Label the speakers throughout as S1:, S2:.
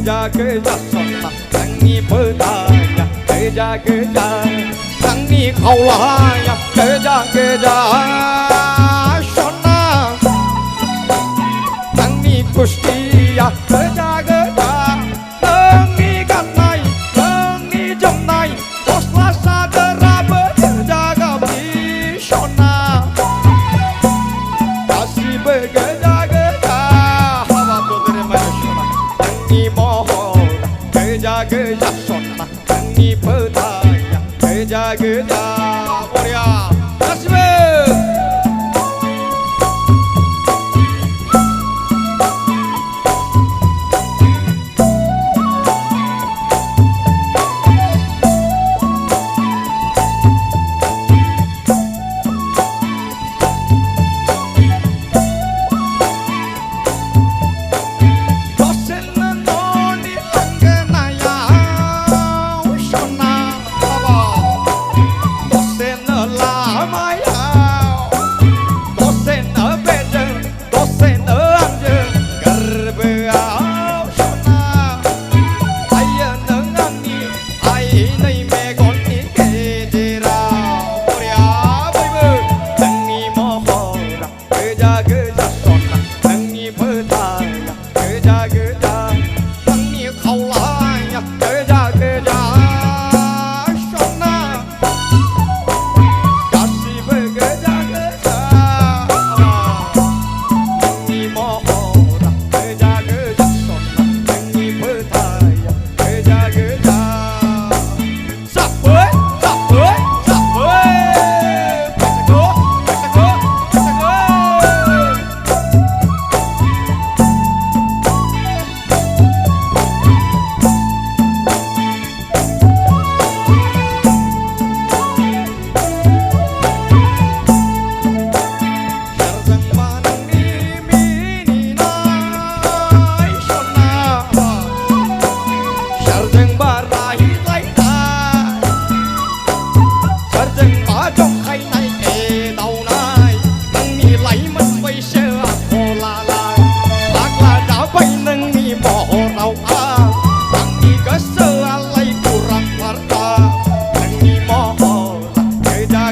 S1: kerja sontak tangi petaya kerja tangi kaulaya kerja sontak tangi kustia kerja tangi ganai tangi jemnai posla sadera berjaga di sontak kasih bekerja kerja sontak tangi petaya kerja Korea kasih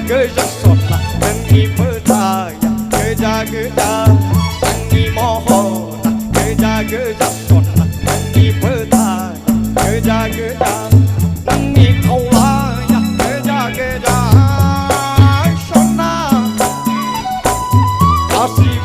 S1: kerja sontak tangi petaya kerja tangi mohon kerja sontak tangi petaya kerja tangi kaulaya kerja sontak kasih